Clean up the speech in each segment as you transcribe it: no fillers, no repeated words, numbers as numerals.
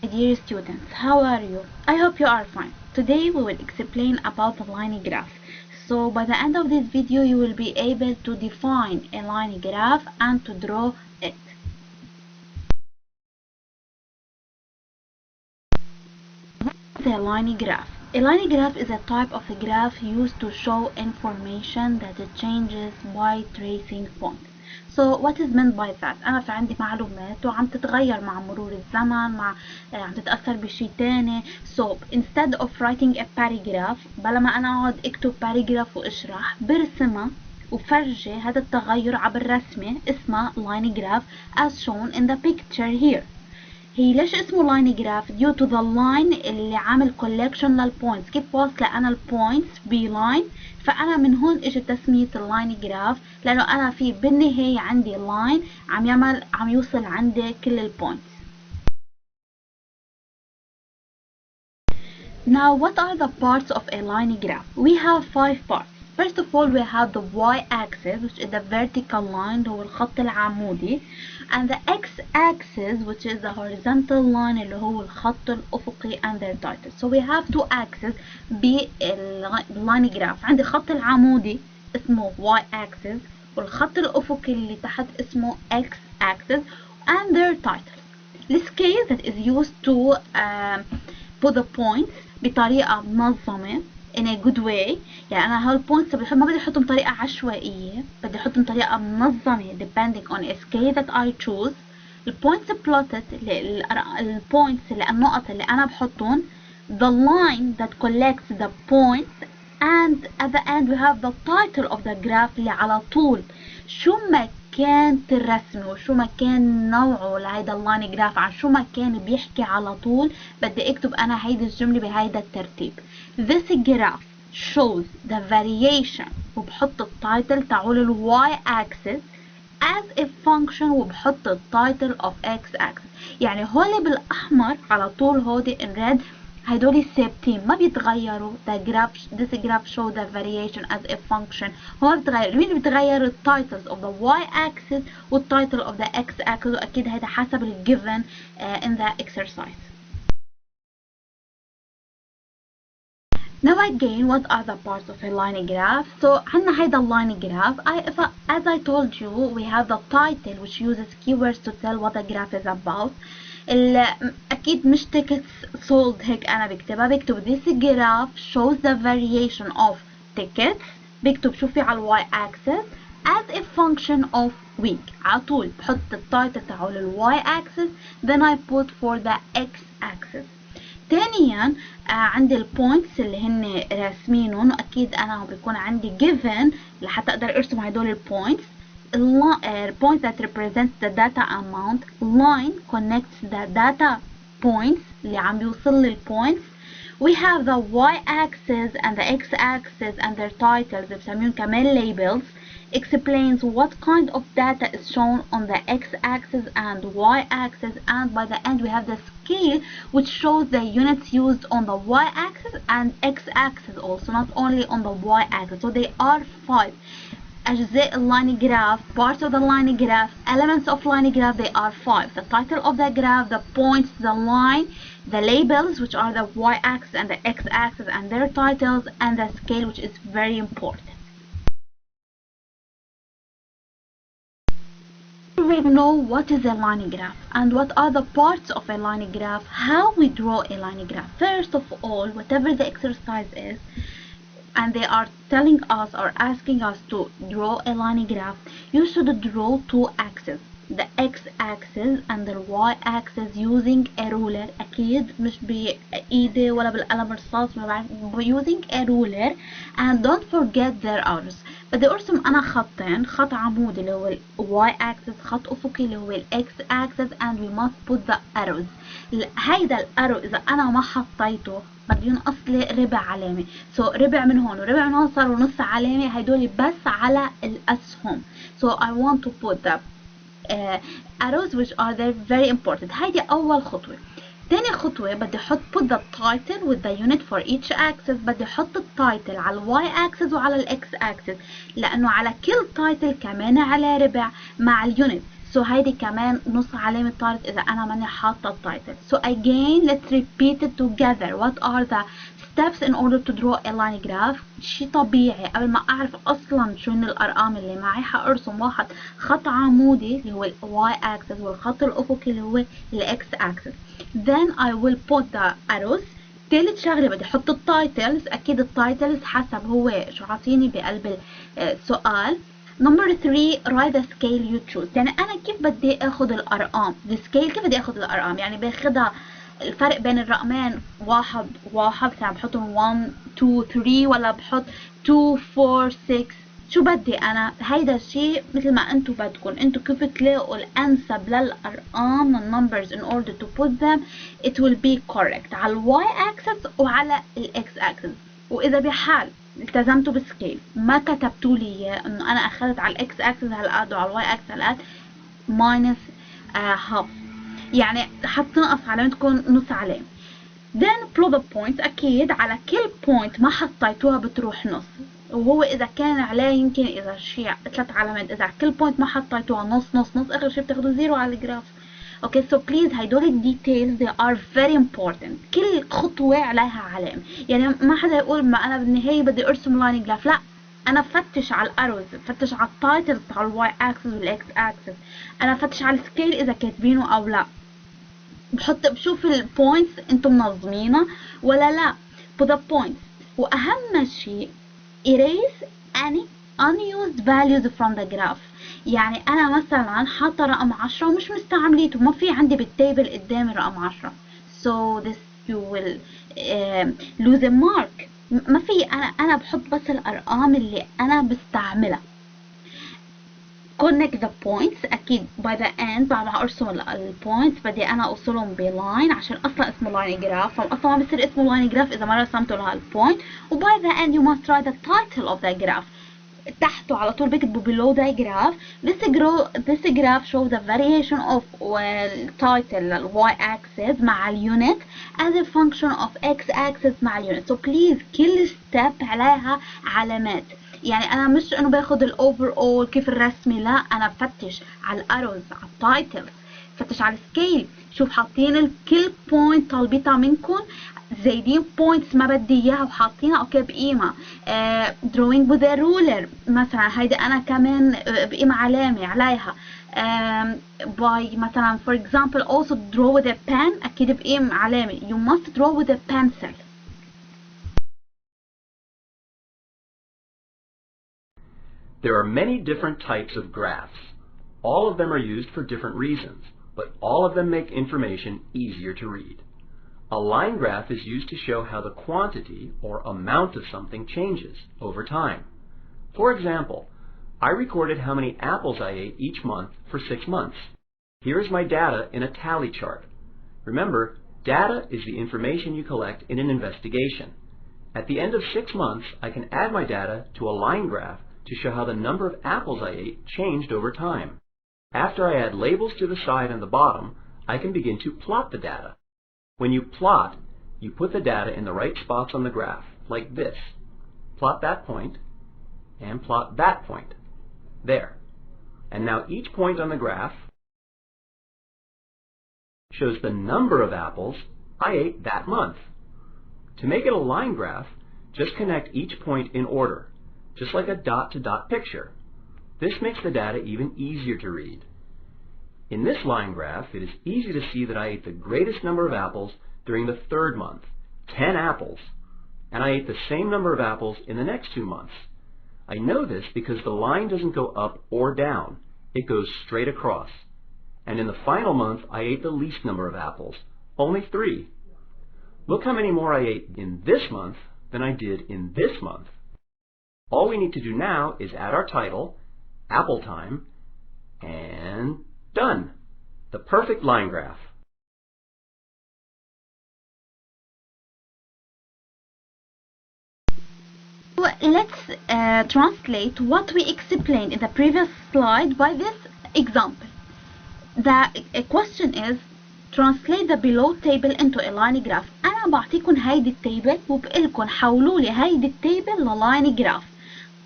Dear students, how are you? I hope you are fine. Today we will explain about the line graph. So by the end of this video you will be able to define a line graph and to draw it. The line graph. A line graph is a type of a graph used to show information that it changes by tracing points. So what is meant by that؟ أنا في عندي معلومات وعم تتغير مع مرور الزمن عم تتأثر بشي تاني. So instead of writing a paragraph بلا ما أنا أقعد أكتب paragraph وأشرح برسمها وفرجي هذا التغير عبر رسمة اسمها line graph as shown in the picture here. هي ليش اسمه line graph due to the line اللي عامل collection للبوينتس. كيف واصلة أنا البوينتس بلاين، فأنا من هون اجت تسمية اللاين جراف لأنه أنا في بالنهاية عندي لاين عم يوصل عندي كل البوينتس. Now what are the parts of a line graph? We have 5 parts. First of all we have the y-axis which is the vertical line هو الخط العمودي, and the x-axis which is the horizontal line اللي هو الخط الأفقي and their title. So we have two axes بالline graph. عندي الخط العمودي اسمه y-axis والخط الأفقي اللي تحت اسمه x-axis and their titles. The scale that is used to put the points بطريقة منظمة in a good way. يعني أنا هالبوينتس ما بدي أحطهم بطريقة عشوائية، بدي أحطهم بطريقة منظمة depending on a scale that I choose. البوينتس plotted البوينتس اللي النقط اللي أنا بحطهم the line that collects the points, and at the end we have the title of the graph اللي على طول شو ما كانت الرسمة وشو ما كان نوعه لهيدا اللاين جراف عن شو ما كان بيحكي على طول بدي اكتب انا هيدي الجملة بهيدا الترتيب. This graph shows the variation وبحط التايتل تاعول الواي axis as a function وبحط التايتل of x axis. يعني هولي بالاحمر على طول هودي in red هيدول ثابتين ما بيتغيروا. this graph show the variation as a function. هو بيتغير. مين اللي بيتغير؟ التايتلز of the y axis والتايتل of the x axis، واكيد هيدا حسب ال given in the exercise. Now again, what are the parts of a line graph? So عندنا هيدا line graph. As I told you, we have the title which uses keywords to tell what the graph is about. أكيد مش tickets sold هيك أنا بكتب this graph shows the variation of tickets. بكتب شو في على y axis as a function of week. على طول بحط التايتل تاعه لل y axis then I put for the x axis. ثانيا عندي البوينتس اللي هن راسمينهم، واكيد انا بيكون عندي given لحتى اقدر ارسم هدول البوينتس. point that represents the data amount. Line connects the data points اللي عم بيوصل لي البوينتس. We have the y-axis and the x-axis and their titles بسميهم كمان labels. Explains what kind of data is shown on the x-axis and y-axis, and by the end we have the scale which shows the units used on the y-axis and x-axis also, not only on the y-axis. So they are 5 أجزاء اللاين graph, parts of the line graph, elements of line graph. They are 5. The title of the graph, the points, the line, the labels which are the y-axis and the x-axis and their titles, and the scale which is very important. We know what is a line graph and what are the parts of a line graph, how we draw a line graph. First of all, whatever the exercise is, and they are telling us or asking us to draw a line graph, you should draw two axes, the x-axis and the y-axis using a ruler. أكيد مش بإيدي ولا بالقلم الرصاص، using a ruler, and don't forget their arrows. بدي ارسم انا خطين، خط عمودي اللي هو ال y-axis، خط افقي اللي هو ال x-axis, and we must put the arrows. هيدا الارو اذا انا ما حطيته بدي ينقص لي ربع علامة. So ربع من هون وربع من هون صاروا نص علامة، هيدول بس على الاسهم. So I want to put the arrows which are there very important. هيدي اول خطوة. تاني خطوة بدي احط put the title with the unit for each axis. بدي احط التايتل على ال y axis وعلى ال x axis لانه على كل تايتل كمان على ربع مع اليونت. so هيدي كمان نص علامة طارت إذا أنا ماني حاطة التايتل. So again let's repeat it together. What are the steps in order to draw a line graph؟ شي طبيعي قبل ما أعرف أصلا شو هن الأرقام اللي معي حأرسم واحد خط عمودي اللي هو ال y axis والخط الأفقي اللي هو ال x axis. Then I will put the arrows. تالت شغلة بدي احط التايتلز. اكيد التايتلز حسب هو شو عاطيني بقلب السؤال. Number 3 write the scale you choose. يعني انا كيف بدي اخذ الارقام؟ the scale كيف بدي اخذ الارقام؟ يعني باخدها الفرق بين الرقمين واحد يعني بحطهم 1 2 3 ولا بحط 2 4 6؟ شو بدي انا؟ هيدا الشيء مثل ما انتم بدكم، انتم كيف تلاقوا الانسب للارقام من numbers in order to put them it will be correct على ال y axis وعلى ال x axis. واذا بحال التزمتوا بالسكيل ما كتبتوا لي اياه انه انا اخذت على الاكس اكسس هالقد وعلى الواي اكسس هالقد ماينس هاف، يعني حتنقص علامتكم نص علامة. then plot the points. اكيد على كل point ما حطيتوها بتروح نص، وهو اذا كان عليه يمكن اذا شيء 3 علامات اذا كل point ما حطيتوها نص نص نص اخر شيء بتاخدوا زيرو على الجراف. اوكي so please هيدول الديتيلز they are very important. كل خطوة عليها علامة، يعني ما حدا يقول ما انا بالنهاية بدي ارسم لاين جراف، لا انا بفتش على الاروز، بفتش على التايتلز على الواي اكسس والاكس اكسس، انا بفتش على السكيل اذا كاتبينه او لا، بشوف البوينتس انتم منظمينها ولا لا. put the points. واهم شيء erase any unused values from the graph. يعني انا مثلا حاطه رقم 10 ومش مستعمليته، ما في عندي بالتيبل قدامي رقم 10 so this you will lose a mark. ما في، انا بحط بس الارقام اللي انا بستعملها. connect the points. اكيد by the end بعد ما ارسم البوينتس بدي انا اوصلهم بلاين عشان اصلا اسمه لاين جراف، فاصلا ما بصير اسمه لاين جراف اذا ما رسمته لهالبوينت. وباي ذا end you must write the title of the graph. تحته على طول بكتبوا below the graph this graph shows the variation of title y axis مع اليونت as a function of x axis مع اليونت. so please كل step عليها علامات، يعني انا مش انه باخد الاوفر اول كيف الرسمي، لا انا بفتش على الاروز على التايتل، بفتش على السكيل، شوف حاطين كل بوينت طالبيتها منكم زايدين بوينتس ما بدي اياها وحاطينها اوكي بقيمه. drawing with a ruler مثلا هيدي انا كمان بقيمه علامه عليها. by مثلا for example also draw with a pen اكيد بقيمه علامه. you must draw with a pencil. There are many different types of graphs. All of them are used for different reasons, but all of them make information easier to read. A line graph is used to show how the quantity or amount of something changes over time. For example, I recorded how many apples I ate each month for 6 months. Here is my data in a tally chart. Remember, data is the information you collect in an investigation. At the end of 6 months, I can add my data to a line graph to show how the number of apples I ate changed over time. After I add labels to the side and the bottom, I can begin to plot the data. When you plot, you put the data in the right spots on the graph, like this. Plot that point, and plot that point. There. And now each point on the graph shows the number of apples I ate that month. To make it a line graph, just connect each point in order, just like a dot-to-dot picture. This makes the data even easier to read. In this line graph, it is easy to see that I ate the greatest number of apples during the 3rd month, 10 apples, and I ate the same number of apples in the next 2 months. I know this because the line doesn't go up or down, it goes straight across. And in the final month, I ate the least number of apples, only 3. Look how many more I ate in this month than I did in this month. All we need to do now is add our title, Apple Time, and done. The perfect line graph. Let's translate what we explained in the previous slide by this example. The question is translate the below table into a line graph. أنا بعطيكم هيدي التيبل وبقلكم حولوا لي هيدي التيبل للاين جراف.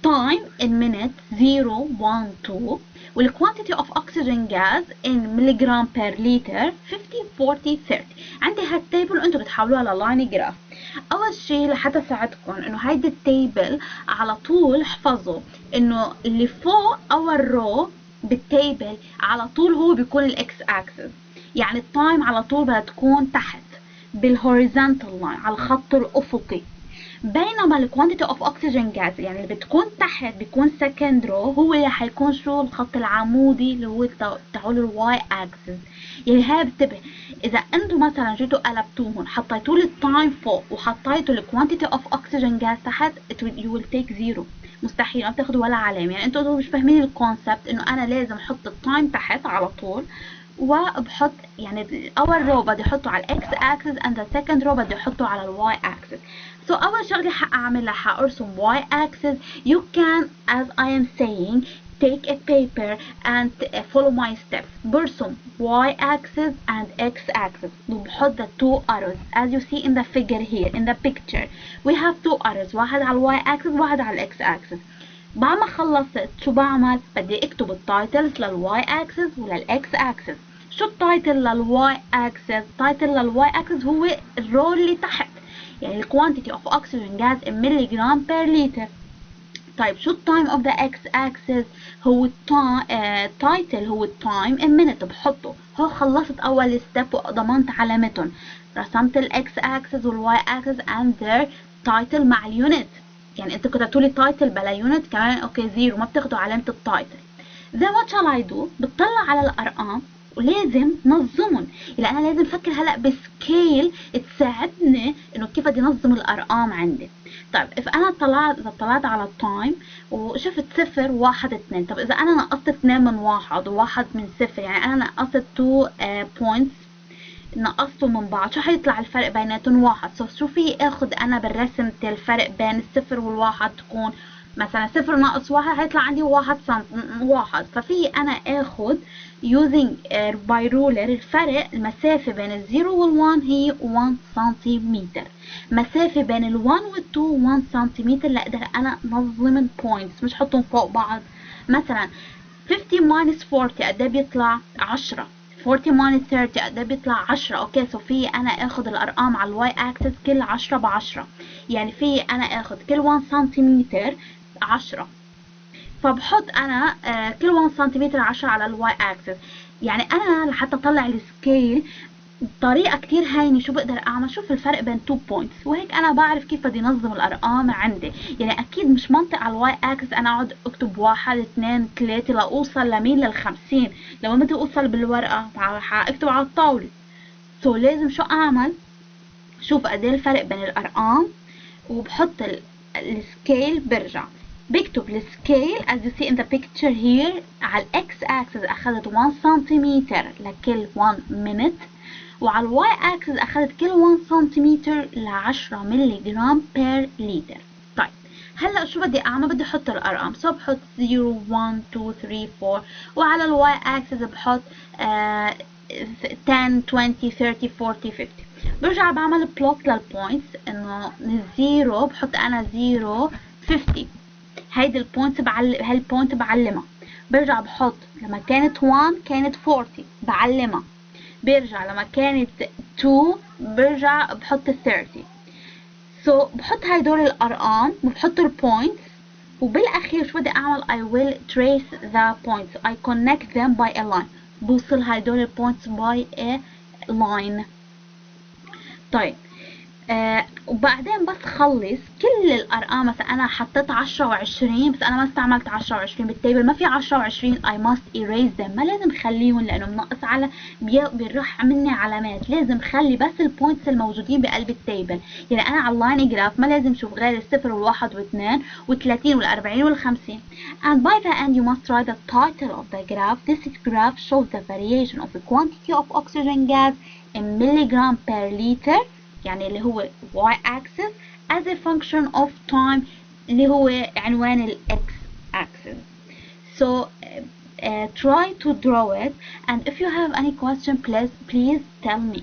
time in minutes 0 1 2 وال quantity of oxygen gas in milligram per liter 50 40 30. عندي هالتيبل وانتم بتحولوها للاين جراف. اول شيء لحتى اساعدكم انه هيدي التيبل على طول احفظوا انه اللي فوق اول رو بالتيبل على طول هو بيكون الاكس اكسس، يعني التايم على طول بدها تكون تحت بالهوريزونتال لاين على الخط الافقي، بينما ال quantity of oxygen gas يعني اللي بتكون تحت بيكون second row هو اللي حيكون شو الخط العمودي اللي هو تاعول الواي اكسس. يعني هاي بتبه اذا انتم مثلا جيتوا قلبتوهم حطيتوا لي التايم فوق وحطيتوا ال quantity of oxygen gas تحت you will take zero، مستحيل ما بتاخدوا ولا علامه. يعني انتم مش فاهمين الكونسبت انه انا لازم احط التايم تحت على طول وبحط يعني اول رو بدي احطه على الاكس اكسس and the second row بدي احطه على الواي اكسس. So اول شغله حاعملها حارسم y axis. You can as I am saying take a paper and follow my steps. برسم y axis and x axis وبحط the two arrows as you see in the figure here in the picture. We have two arrows واحد على y axis وواحد على x axis. بعد ما خلصت شو بعمل؟ بدي اكتب التايتلز للواي اكسس وللاكس اكسس. شو التايتل للواي اكسس؟ التايتل للواي اكسس هو الرو اللي تحت، يعني ال quantity of oxygen gas in milligram per liter. طيب شو التايم of the x axis؟ هو التايتل هو التايم in minute بحطه. هو خلصت اول ستيب وضمنت علامتهم، رسمت الاكس اكسس والواي اكسس and their title مع اليونت. يعني انتوا كتبتوا لي تايتل بلا يونت كمان اوكي زيرو، ما بتاخدوا علامة التايتل. then what shall I do؟ بتطلع على الارقام ولازم نظمهم، يعني انا لازم افكر هلا بسكيل تساعدني انه كيف بدي انظم الارقام عندي. طيب اذا طلعت على التايم وشفت 0 1 2، طب اذا انا نقصت 2 من 1 و1 من 0، يعني انا نقصت 2 بوينتس نقصته من بعض، شو حيطلع الفرق بيناتهم؟ 1. شو في اخد انا بالرسم الفرق بين الصفر والواحد تكون مثلا 0 ناقص 1 هيطلع عندي 1 1. ففي انا اخد using by ruler الفرق المسافة بين الزيرو والوان هي 1 سنتيمتر، مسافة بين ال1 وال2 1 سنتيمتر لاقدر انا نظم البوينتس مش حطهم فوق بعض. مثلا 50 minus 40 قد بيطلع 10، 40 minus 30 قد بيطلع 10. اوكي سو في انا اخد الارقام على الواي اكسس كل 10 ب10، يعني في انا اخد كل 1 سنتيمتر 10، فبحط انا كل 1 سنتيمتر 10 على الواي اكسس. يعني انا لحتى اطلع السكيل بطريقة كتير هينة شو بقدر اعمل؟ شوف الفرق بين 2 بوينتس وهيك انا بعرف كيف بدي نظم الارقام عندي. يعني اكيد مش منطق على الواي اكس انا اقعد اكتب 1 2 3 لاوصل لمين لل50، لما بدي اوصل بالورقة حاكتب على الطاولة. سو لازم شو اعمل؟ شوف قد ايه الفرق بين الارقام وبحط السكيل برجع بكتب السكيل as you see in the picture here. على الاكس اكسس اخذت 1 سنتيمتر لكل 1 minute، وعلى الواي اكسس اخذت كل 1 سنتيمتر ل 10 ملي جرام بير لتر. طيب هلا شو بدي اعمل؟ بدي احط الارقام. سو بحط 0 1 2 3 4، وعلى الواي اكسس بحط 10 20 30 40 50. برجع بعمل بلوت للبوينتس انه الزيرو بحط انا 0 50، هيدي البوينت هالبوينت بعلمها. برجع بحط لما كانت 1 كانت 40 بعلمها، برجع لما كانت 2 برجع بحط 30. سو بحط هيدول الارقام وبحط البوينتس، وبالاخير شو بدي اعمل؟ I will trace the points I connect them by a line. بوصل هيدول البوينتس by a line. طيب وبعدين بس خلص كل الارقام. مثلا انا حطيت 10 و20 بس انا ما استعملت 10 و20 بالتيبل، ما في 10 و20 I must erase them، ما لازم خليهم لانه منقص على بيروح مني علامات. لازم خلي بس البوينتس الموجودين بقلب التيبل. يعني انا على اللاين جراف ما لازم شوف غير الصفر والواحد واثنين و30 وال40 وال50. and by the end you must write the title of the graph. This graph shows the variation of the quantity of oxygen gas in milligram per liter، يعني اللي هو y axis as a function of time اللي هو عنوان ال x axis. So try to draw it, and if you have any question please tell me.